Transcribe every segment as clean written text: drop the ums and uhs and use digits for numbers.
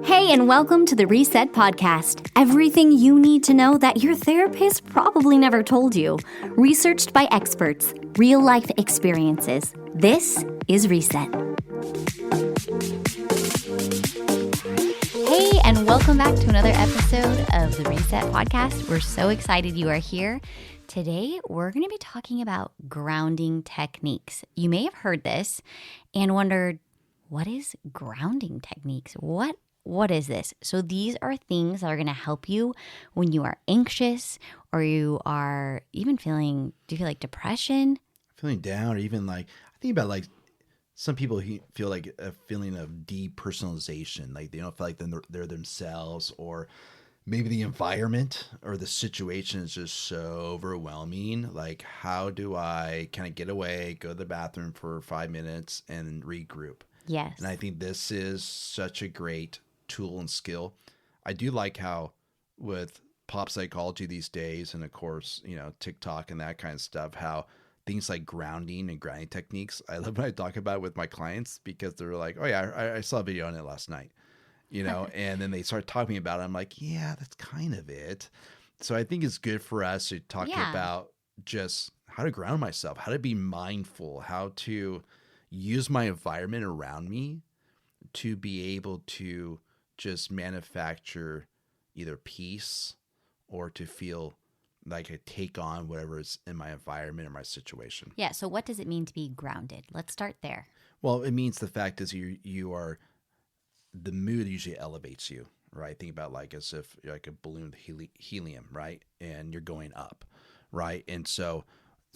Hey, and welcome to the Reset Podcast. Everything you need to know that your therapist probably never told you. Researched by experts, real life experiences. This is Reset. Hey, and welcome back to another episode of the Reset Podcast. We're so excited you are here. Today, we're going to be talking about grounding techniques. You may have heard this and wondered, what is grounding techniques? What is this? So these are things that are going to help you when you are anxious or you are even do you feel like depression? Feeling down, or even I think about some people feel like a feeling of depersonalization, like they don't feel like they're themselves, or maybe the environment or the situation is just so overwhelming. Like, how do I kind of get away, go to the bathroom for 5 minutes and regroup? Yes. And I think this is such a great tool and skill. I do like how with pop psychology these days, and of course, TikTok and that kind of stuff, how things like grounding and grounding techniques, I love when I talk about it with my clients, because they're like, oh yeah, I saw a video on it last night, and then they start talking about it. I'm like, yeah, that's kind of it. So I think it's good for us to talk about just how to ground myself, how to be mindful, how to use my environment around me to be able to just manufacture either peace or to feel like I take on whatever is in my environment or my situation. Yeah. So what does it mean to be grounded? Let's start there. Well, it means the fact is you are, the mood usually elevates you, right? Think about as if you're like a balloon with helium, right? And you're going up, right? And so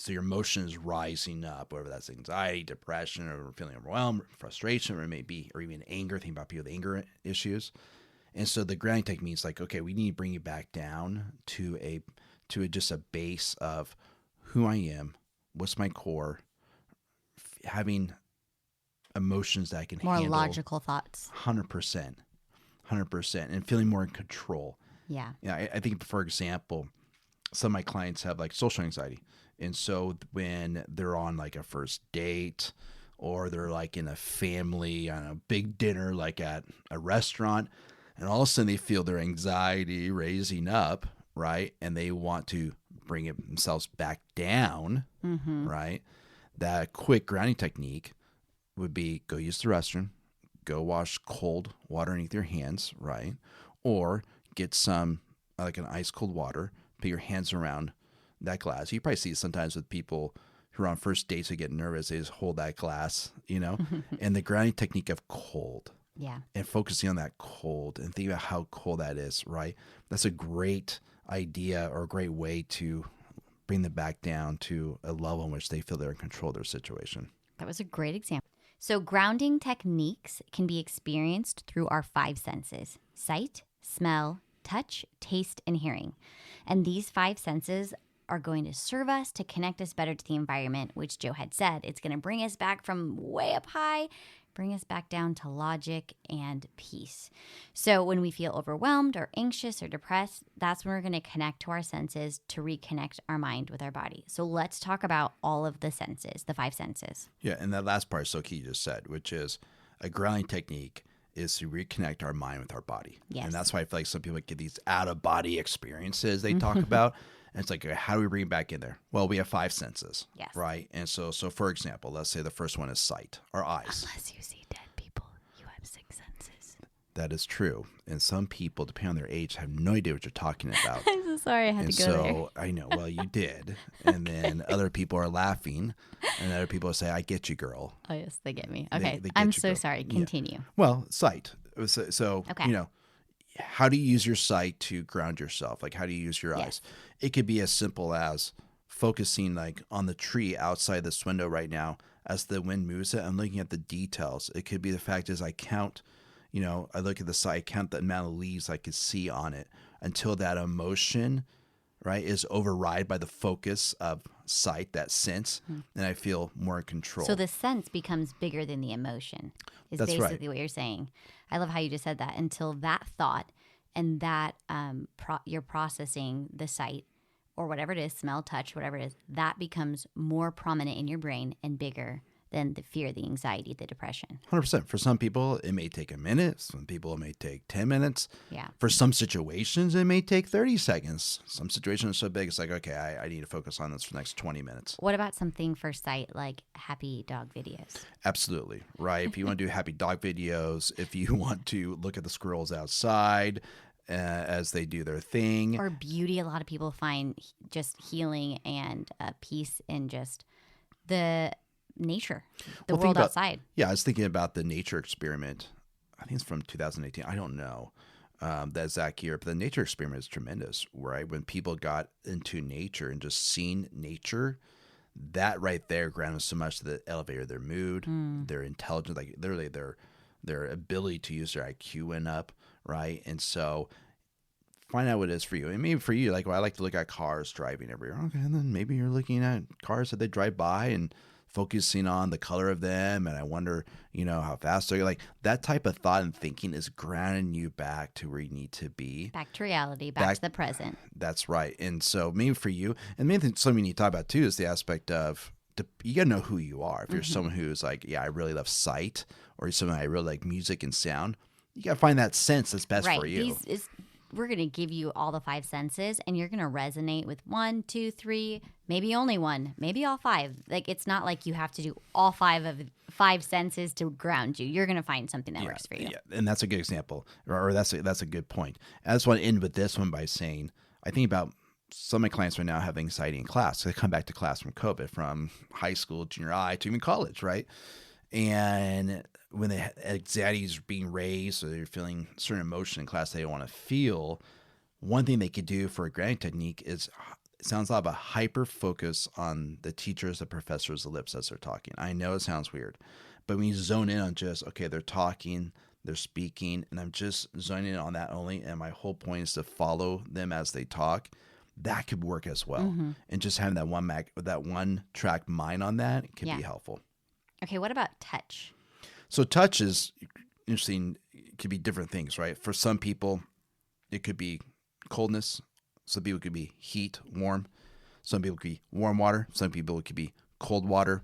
your emotion is rising up, whether that's anxiety, depression, or feeling overwhelmed, frustration, or maybe, or even anger. Think about people with anger issues. And so the grounding technique is okay, we need to bring you back down to just a base of who I am, what's my core, having emotions that I can handle. More logical thoughts. 100%, and feeling more in control. Yeah. Yeah. I think, for example, some of my clients have social anxiety. And so when they're on a first date, or they're in a family on a big dinner, at a restaurant, and all of a sudden they feel their anxiety raising up, right? And they want to bring themselves back down, right? That quick grounding technique would be go use the restroom, go wash cold water underneath your hands, right? Or get some, an ice cold water, put your hands around that glass. You probably see it sometimes with people who are on first dates who get nervous. They just hold that glass, and the grounding technique of cold. Yeah. And focusing on that cold and thinking about how cold that is, right? That's a great idea, or a great way to bring them back down to a level in which they feel they're in control of their situation. That was a great example. So grounding techniques can be experienced through our 5 senses: sight, smell, touch, taste, and hearing. And these 5 senses are going to serve us to connect us better to the environment, which Joe had said. It's going to bring us back from way up high, bring us back down to logic and peace. So when we feel overwhelmed or anxious or depressed, that's when we're going to connect to our senses to reconnect our mind with our body. So let's talk about all of the senses, the 5 senses. Yeah, and that last part is so key, you just said, which is a grounding technique is to reconnect our mind with our body. Yes. And that's why I feel like some people get these out-of-body experiences they talk about. And it's okay, how do we bring it back in there? Well, we have 5 senses, yes, right? And so for example, let's say the first one is sight, or eyes. Unless you see dead people, you have 6 senses. That is true. And some people, depending on their age, have no idea what you're talking about. I'm so sorry I had to go there. So I know, well, you did. And then other people are laughing, and other people say, I get you, girl. Oh, yes, they get me. Okay, They get I'm you, so girl. sorry. Continue. Yeah. Well, sight. So Okay. How do you use your sight to ground yourself? How do you use your Yes. eyes? It could be as simple as focusing on the tree outside this window right now. As the wind moves it, I'm looking at the details. It could be the fact is I count, I look at the side, count the amount of leaves I could see on it until that emotion, right, is override by the focus of sight, that sense, and I feel more in control. So the sense becomes bigger than the emotion is That's basically right. what you're saying. I love how you just said that. Until that thought and that you're processing the sight or whatever it is, smell, touch, whatever it is, that becomes more prominent in your brain and bigger than the fear, the anxiety, the depression. 100%. For some people, it may take a minute. Some people, it may take 10 minutes. Yeah. For some situations, it may take 30 seconds. Some situations are so big, it's like, okay, I need to focus on this for the next 20 minutes. What about something for sight like happy dog videos? Absolutely. Right. If you want to do happy dog videos, if you want to look at the squirrels outside as they do their thing. Or beauty. A lot of people find just healing and peace in just the nature, the world outside. Yeah, I was thinking about the nature experiment. I think it's from 2018. I don't know the exact year, but the nature experiment is tremendous, right? When people got into nature and just seen nature, that right there grounded so much that it elevated their mood, their intelligence, like literally their ability to use their IQ went up, right? And so find out what it is for you. And maybe for you, like, well, I like to look at cars driving everywhere. Okay, and then maybe you're looking at cars that they drive by and focusing on the color of them. And I wonder, how fast they're like. That type of thought and thinking is grounding you back to where you need to be. Back to reality, back to the present. That's right. And so maybe for you, and maybe something you talk about too is the aspect of, you got to know who you are. If you're someone who's like, yeah, I really love sight, or you're someone I really like music and sound, you got to find that sense that's best for you. We're going to give you all the 5 senses, and you're going to resonate with 1, 2, 3, maybe only 1, maybe all 5. Like, it's not like you have to do all 5 of 5 senses to ground you. You're going to find something that works for you. Yeah, and that's a good example, or that's a good point. I just want to end with this one by saying, I think about some of my clients right now have anxiety in class. So they come back to class from COVID, from high school, junior high, to even college, right? And when the anxiety is being raised, or they're feeling certain emotion in class they don't want to feel, one thing they could do for a grounding technique is, it sounds a lot of a hyper focus on the teachers, the professors, the lips as they're talking. I know it sounds weird, but when you zone in on just, okay, they're talking, they're speaking, and I'm just zoning in on that only, and my whole point is to follow them as they talk, that could work as well. And just having that one track mind on that can be helpful. Okay, what about touch? So touch is interesting. It could be different things, right? For some people, it could be coldness. Some people it could be heat, warm. Some people it could be warm water. Some people it could be cold water.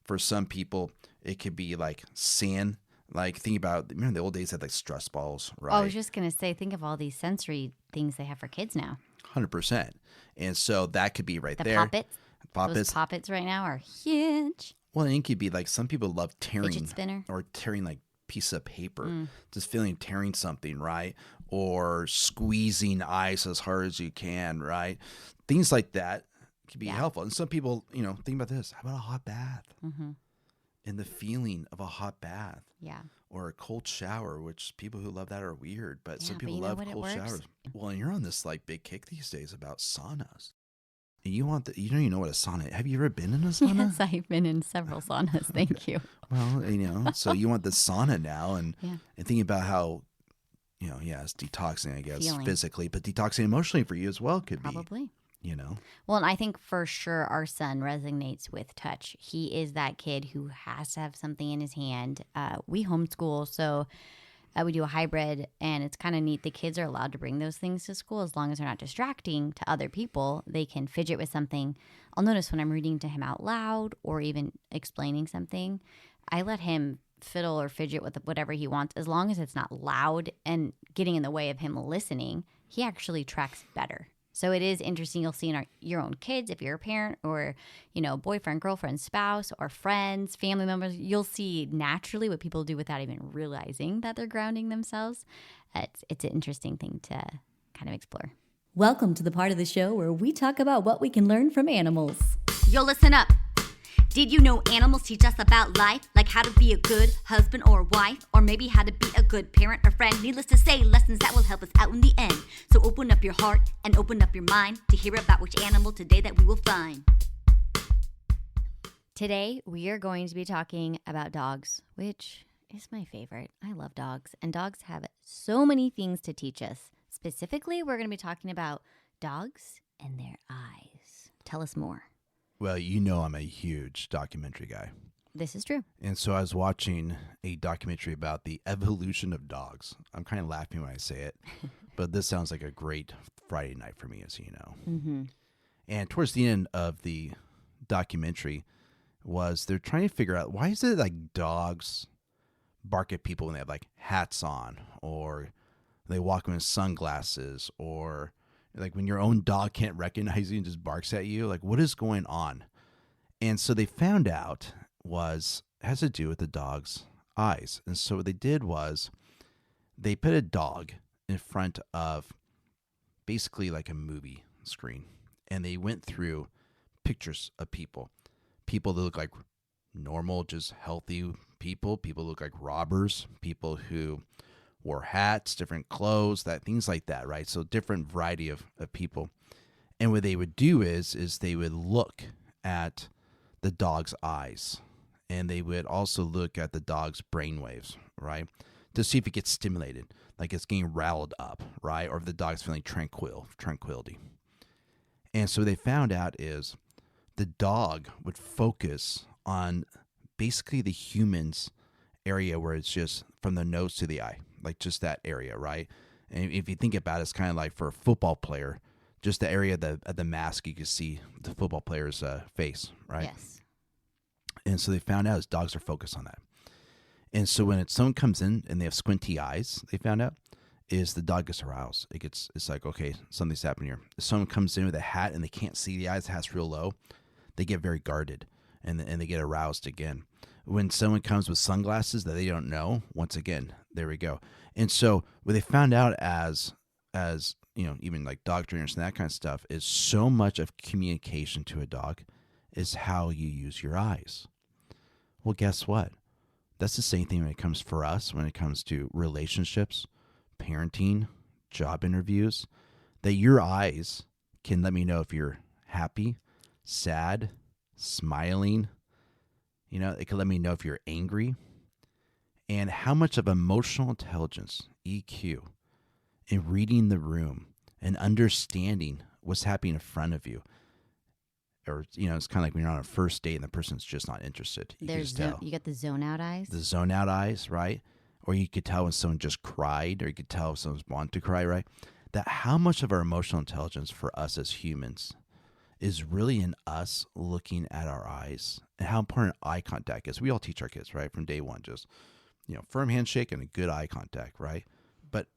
For some people, it could be like sand. Like, think about, remember in the old days they had like stress balls, right? I was just going to say, think of all these sensory things they have for kids now. 100%. And so that could be right there. Poppets. Those poppets right now are huge. Well, it could be like, some people love tearing. Fidget spinner. Or tearing like piece of paper. Just tearing something, right? Or squeezing ice as hard as you can, right? Things like that can be helpful. And some people, think about this. How about a hot bath? And the feeling of a hot bath. Yeah. Or a cold shower, which people who love that are weird, but some people love cold showers. Well, and you're on this like big kick these days about saunas. And you want you know what a sauna is. Have you ever been in a sauna? Yes, I've been in several saunas. Thank you. Well, so you want the sauna now, and thinking about how, it's detoxing, I guess, physically, but detoxing emotionally for you as well could be. Probably. Well, and I think for sure our son resonates with touch. He is that kid who has to have something in his hand. We homeschool, so we do a hybrid, and it's kind of neat. The kids are allowed to bring those things to school as long as they're not distracting to other people. They can fidget with something. I'll notice when I'm reading to him out loud or even explaining something, I let him fiddle or fidget with whatever he wants, as long as it's not loud and getting in the way of him listening. He actually tracks better. So it is interesting. You'll see in your own kids, if you're a parent or, boyfriend, girlfriend, spouse, or friends, family members, you'll see naturally what people do without even realizing that they're grounding themselves. It's an interesting thing to kind of explore. Welcome to the part of the show where we talk about what we can learn from animals. Yo, listen up. Did you know animals teach us about life? Like how to be a good husband or wife? Or maybe how to be a good parent or friend? Needless to say, lessons that will help us out in the end. So open up your heart and open up your mind to hear about which animal today that we will find. Today, we are going to be talking about dogs, which is my favorite. I love dogs, and dogs have so many things to teach us. Specifically, we're going to be talking about dogs and their eyes. Tell us more. Well, I'm a huge documentary guy. This is true. And so I was watching a documentary about the evolution of dogs. I'm kind of laughing when I say it, but this sounds like a great Friday night for me, as you know. And towards the end of the documentary, was they're trying to figure out, why is it like dogs bark at people when they have like hats on, or they walk with sunglasses, or like when your own dog can't recognize you and just barks at you? Like, what is going on? And so they found out it has to do with the dog's eyes. And so what they did was they put a dog in front of basically like a movie screen, and they went through pictures of people that look like normal, just healthy people who look like robbers, people who wore hats, different clothes, things like that, right? So different variety of people. And what they would do is they would look at the dog's eyes, and they would also look at the dog's brain waves, right? To see if it gets stimulated, like it's getting riled up, right? Or if the dog's feeling tranquility. And so what they found out is the dog would focus on basically the human's area, where it's just from the nose to the eye, like just that area, right? And if you think about it, it's kind of like for a football player, just the area of the mask, you can see the football player's face, right? Yes. And so they found out is dogs are focused on that. And so when someone comes in and they have squinty eyes, they found out, is the dog gets aroused. It's like, okay, something's happening here. If someone comes in with a hat and they can't see the eyes, the hat's real low, they get very guarded and they get aroused again. When someone comes with sunglasses that they don't know, once again, there we go. And so what they found out as even like dog trainers and that kind of stuff, is so much of communication to a dog is how you use your eyes. Well, guess what? That's the same thing when it comes for us, when it comes to relationships, parenting, job interviews, that your eyes can let me know if you're happy, sad, smiling. It can let me know if you're angry. And how much of emotional intelligence, EQ, in reading the room and understanding what's happening in front of you. Or, it's kind of like when you're on a first date and the person's just not interested. You You got the zone out eyes. The zone out eyes, right? Or you could tell when someone just cried, or you could tell if someone's wanting to cry, right? That how much of our emotional intelligence for us as humans is really in us looking at our eyes, and how important eye contact is. We all teach our kids, right? From day one, just, firm handshake and a good eye contact, right? But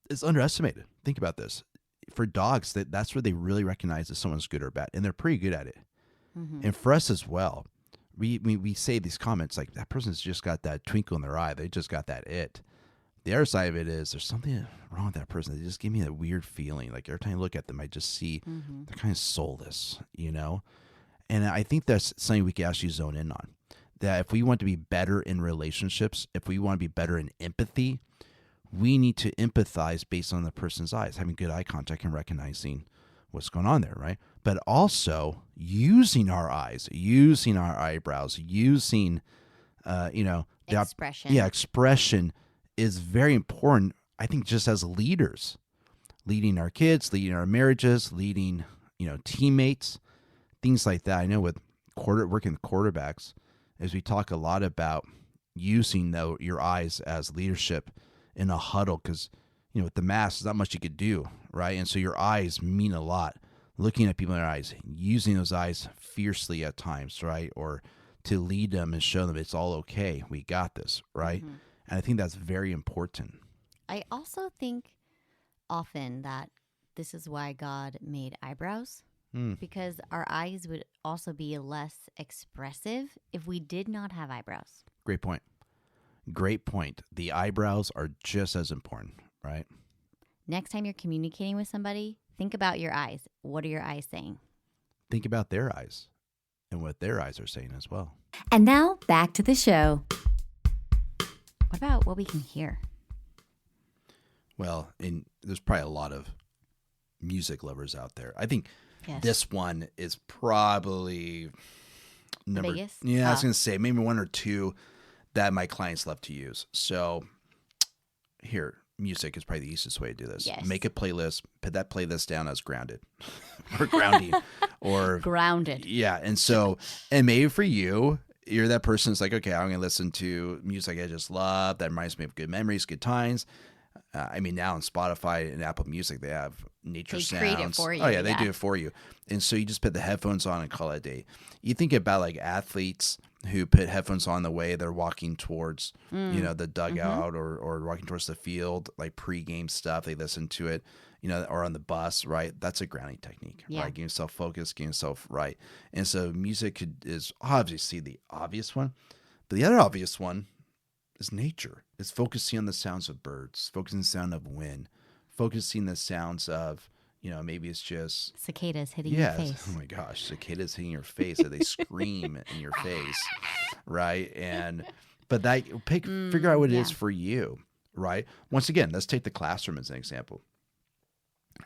it's underestimated. Think about this. For dogs, that's where they really recognize if someone's good or bad, and they're pretty good at it. Mm-hmm. And for us as well, we say these comments like, that person's just got that twinkle in their eye. They just got that it. The other side of it is there's something wrong with that person. They just give me that weird feeling. Like every time I look at them, I just see they're kind of soulless, And I think that's something we can actually zone in on. That if we want to be better in relationships, if we want to be better in empathy, we need to empathize based on the person's eyes, having good eye contact and recognizing what's going on there, right? But also using our eyes, using our eyebrows, using, expression. Expression is very important, I think, just as leaders, leading our kids, leading our marriages, leading, teammates, things like that. I know with working with quarterbacks, as we talk a lot about using your eyes as leadership in a huddle, because with the mask, there's not much you could do, right? And so your eyes mean a lot. Looking at people in their eyes, using those eyes fiercely at times, right? Or to lead them and show them it's all okay. We got this, right? Mm-hmm. And I think that's very important. I also think often that this is why God made eyebrows, because our eyes would also be less expressive if we did not have eyebrows. Great point. Great point. The eyebrows are just as important, right? Next time you're communicating with somebody, think about your eyes. What are your eyes saying? Think about their eyes and what their eyes are saying as well. And now back to the show. What about what we can hear? Well, there's probably a lot of music lovers out there. I think this one is probably number. Biggest? Yeah, I was going to say maybe one or two that my clients love to use. So here, music is probably the easiest way to do this. Yes. Make a playlist, put that playlist down as grounded or grounding or grounded. Yeah. And maybe for you, you're that person that's like, okay, I'm going to listen to music I just love. That reminds me of good memories, good times. I mean, now on Spotify and Apple Music, they have nature They sounds. create it for you, Oh yeah, they yeah. do it for you. And so you just put the headphones on and call it a day. You think about like athletes who put headphones on the way they're walking towards, the dugout or walking towards the field, like pregame stuff. They listen to it, or on the bus, right? That's a grounding technique, Yeah. right? Getting yourself focused, getting yourself right. And so music is obviously the obvious one, but the other obvious one is nature. It's focusing on the sounds of birds, focusing on the sound of wind, focusing the sounds of, maybe it's just Cicadas hitting your face. Oh my gosh, cicadas hitting your face, or they scream in your face, right? But figure out what it is for you, right? Once again, let's take the classroom as an example.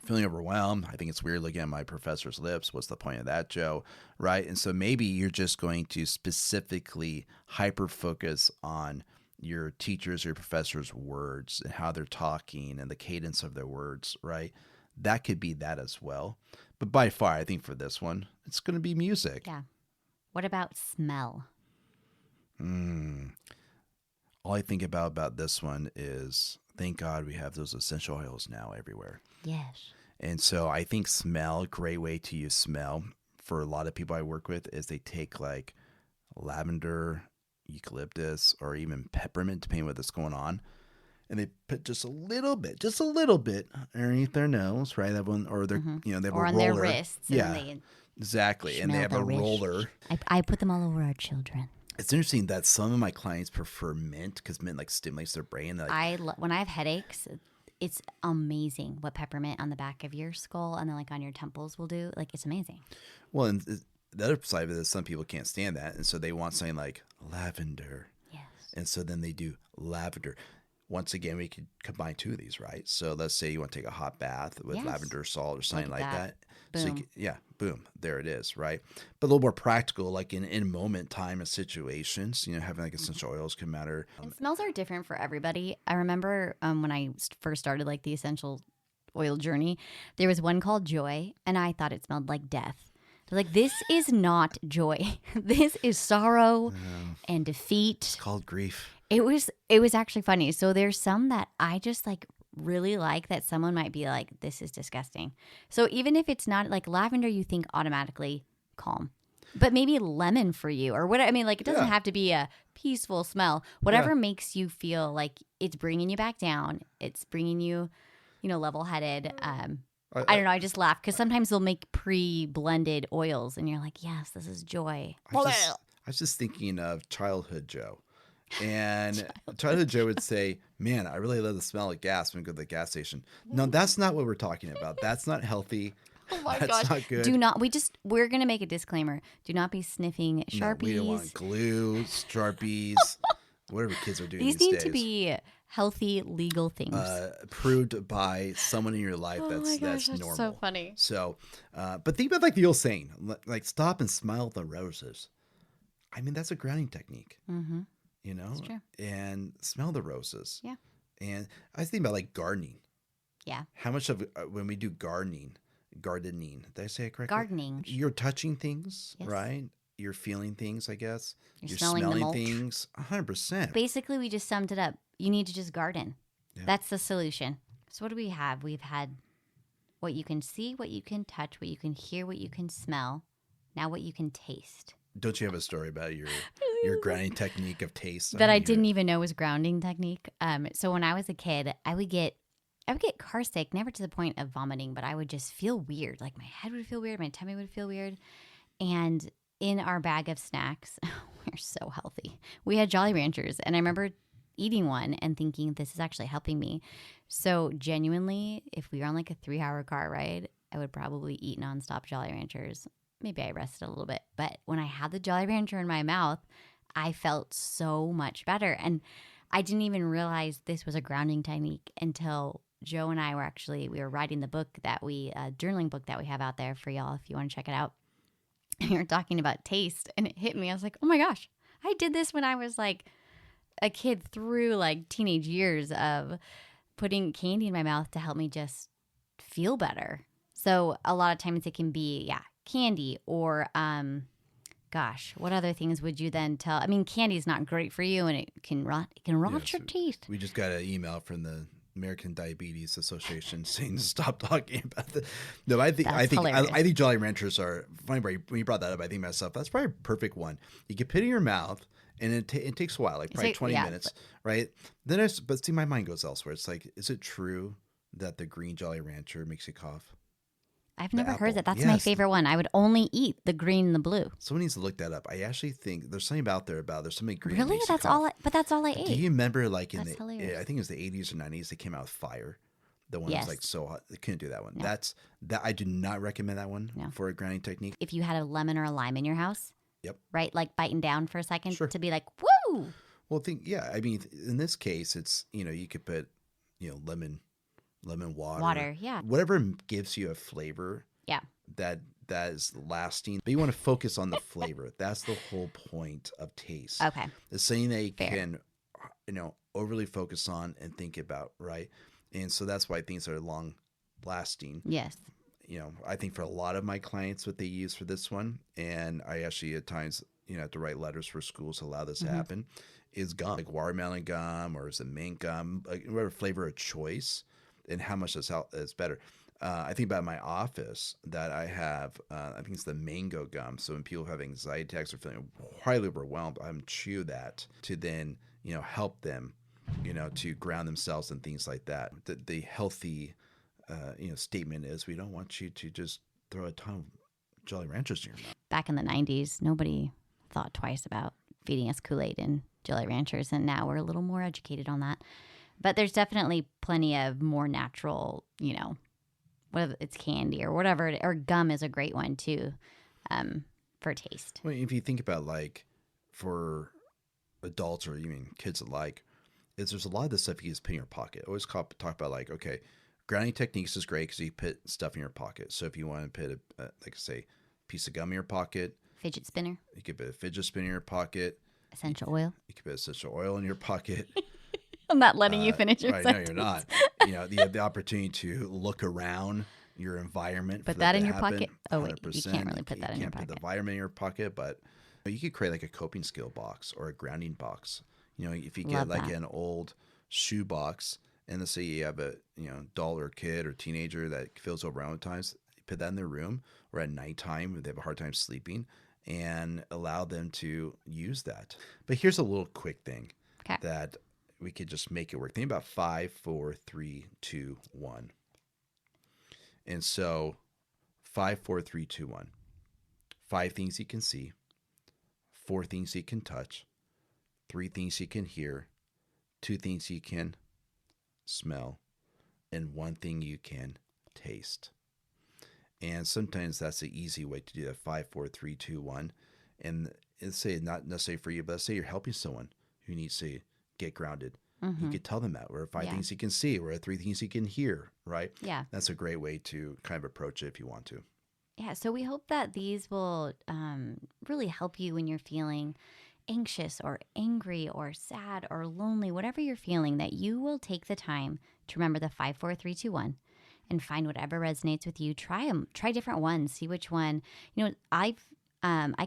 Feeling overwhelmed. I think it's weird looking at my professor's lips. What's the point of that, Joe? Right? And so maybe you're just going to specifically hyper focus on your teachers or your professors' words and how they're talking and the cadence of their words, right? That could be that as well. But by far, I think for this one, it's going to be music. Yeah. What about smell? All I think about this one is, thank God we have those essential oils now everywhere. Yes. And so I think smell, great way to use smell for a lot of people I work with is they take like lavender, eucalyptus, or even peppermint, depending on what's going on. And they put just a little bit underneath their nose, right? That one, or their, they have Or a on roller. their wrists. And Yeah, they exactly. And they smell have the a wrist. roller. I put them all over our children. It's interesting that some of my clients prefer mint because mint like stimulates their brain. Like, when I have headaches, it's amazing what peppermint on the back of your skull and then like on your temples will do. Like, it's amazing. well, and the other side of it is some people can't stand that, and so they want something like lavender. Yes. And so then they do lavender. Once again, we could combine two of these, right? So let's say you want to take a hot bath with Yes. lavender salt or something Look like at that. that. So Boom. boom, there it is, right? But a little more practical, like in moment time and situations, having like essential oils can matter. And smells are different for everybody. I remember when I first started like the essential oil journey, there was one called Joy, and I thought it smelled like death. I was like, this is not joy. This is sorrow and defeat. It's called grief. It was actually funny. So there's some that I just like really like that someone might be like, this is disgusting. So even if it's not like lavender, you think automatically calm. But maybe lemon for you or what? I mean, like it doesn't Yeah. have to be a peaceful smell. Whatever makes you feel like it's bringing you back down. It's bringing you, level-headed. I don't know. I just laugh because sometimes they'll make pre-blended oils and you're like, yes, this is joy. I was just thinking of Childhood Joe. And Childhood Joe would say, man, I really love the smell of gas when we go to the gas station. No, that's not what we're talking about. That's not healthy. Oh my That's gosh. not good. Do not, we're going to make a disclaimer. Do not be sniffing No, Sharpies. we don't want glue, Sharpies, whatever kids are doing These these need days. to be healthy, legal things. Approved by someone in your life oh that's my gosh, that's normal. so funny. So, but think about like the old saying, like stop and smell the roses. I mean, that's a grounding technique. Mm-hmm. It's true. And smell the roses. Yeah. And I was thinking about like gardening. Yeah. How much of when we do gardening, did I say it correctly? Gardening. You're touching things, Yes. right? You're feeling things, I guess. You're smelling the mulch. things. 100%. Basically, we just summed it up. You need to just garden. Yeah. That's the solution. So what do we have? We've had what you can see, what you can touch, what you can hear, what you can smell. Now what you can taste. Don't you have a story about your grounding technique of taste? That I mean, didn't even know was grounding technique. So when I was a kid, I would get car sick, never to the point of vomiting, but I would just feel weird. Like my head would feel weird, my tummy would feel weird. And in our bag of snacks, we're so healthy. We had Jolly Ranchers, and I remember eating one and thinking this is actually helping me. So genuinely, if we were on like a 3-hour car ride, I would probably eat nonstop Jolly Ranchers. Maybe I rested a little bit, but when I had the Jolly Rancher in my mouth, I felt so much better. And I didn't even realize this was a grounding technique until Joe and I we were writing the book journaling book that we have out there for y'all if you want to check it out. And we were talking about taste, and it hit me. I was like, oh my gosh, I did this when I was like a kid through like teenage years of putting candy in my mouth to help me just feel better. So a lot of times it can be, candy or, what other things would you then tell? I mean, candy is not great for you, and it can rot your teeth. We just got an email from the American Diabetes Association saying stop talking about that. No, I think hilarious. I think Jolly Ranchers are funny. When you brought that up, I think to myself, that's probably a perfect one. You can put it in your mouth, and it takes a while, like probably 20 minutes, right? Then but see, my mind goes elsewhere. It's like, is it true that the green Jolly Rancher makes you cough? I've never heard that. That's Yes. my favorite one. I would only eat the green and the blue. Someone needs to look that up. I actually think there's something out there about there's something green. Really? That's all. But that's all I ate. Do you remember like in That's the hilarious. I think it was the 80s or 90s they came out with Fire. The one Yes. was like so hot. They couldn't do that one. No. That I do not recommend that one No. for a grounding technique. If you had a lemon or a lime in your house, Yep. right, like biting down for a second Sure. to be like, woo. Well, I mean, in this case, it's, you could put, lemon water. Yeah. Whatever gives you a flavor Yeah. that is lasting. But you want to focus on the flavor. That's the whole point of taste. Okay. It's something that you Fair. can, overly focus on and think about, right? And so that's why things are long lasting. Yes. I think for a lot of my clients, what they use for this one, and I actually at times, have to write letters for schools to allow this to happen, is gum, like watermelon gum or is it mint gum, like whatever flavor of choice, and how much is better. I think about my office that I have, I think it's the mango gum. So when people have anxiety attacks or feeling highly overwhelmed, I'm chew that to then, help them, to ground themselves and things like that. The healthy, statement is we don't want you to just throw a ton of Jolly Ranchers in your mouth. Back in the 90s, nobody thought twice about feeding us Kool-Aid and Jolly Ranchers, and now we're a little more educated on that. But there's definitely plenty of more natural, whether it's candy or whatever, or gum is a great one too, for taste. Well, if you think about like for adults or even kids alike, there's a lot of this stuff you just put in your pocket. I always talk about like, okay, grounding techniques is great because you put stuff in your pocket. So if you want to put like say, piece of gum in your pocket, Fidget spinner, you could put a fidget spinner in your pocket. essential oil. You could put essential oil in your pocket. I'm not letting you finish your Right, sentence. no, you're not. You have the opportunity to look around your environment. Put for that to in your happen, pocket? Oh, wait, you 100%. can't really put that in your You can't put the pocket. vitamin in your pocket, but you could create like a coping skill box or a grounding box. If you get Love like that. an old shoe box, and let's say you have a adult or kid or teenager that feels overwhelmed at times, you put that in their room or at nighttime if they have a hard time sleeping, and allow them to use that. But here's a little quick thing Okay. that we could just make it work. Think about 5, 4, 3, 2, 1. And so 5, 4, 3, 2, 1. 5 things you can see, 4 things you can touch, 3 things you can hear, 2 things you can smell, and 1 thing you can taste. And sometimes that's the easy way to do that. 5, 4, 3, 2, 1. And let's say not necessarily for you, but let's say you're helping someone who needs to get grounded. You could tell them that. Or 5 things you can see, or 3 things you can hear, right? Yeah. That's a great way to kind of approach it if you want to. Yeah, so we hope that these will really help you when you're feeling anxious or angry or sad or lonely, whatever you're feeling, that you will take the time to remember the 5, 4, 3, 2, 1 and find whatever resonates with you. Try them. Try different ones. See which one. I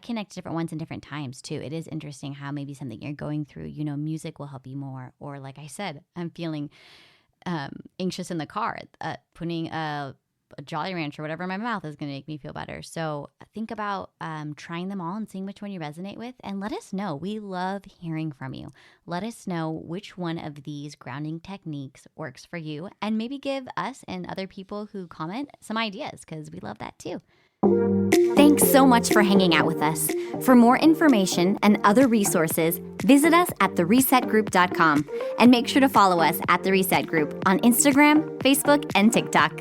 connect to different ones in different times too. It is interesting how maybe something you're going through, music will help you more. Or like I said, I'm feeling anxious in the car. Putting a Jolly Rancher or whatever in my mouth is going to make me feel better. So think about trying them all and seeing which one you resonate with, and let us know. We love hearing from you. Let us know which one of these grounding techniques works for you, and maybe give us and other people who comment some ideas, because we love that too. Thanks so much for hanging out with us. For more information and other resources, visit us at theresetgroup.com, and make sure to follow us at The Reset Group on Instagram, Facebook, and TikTok.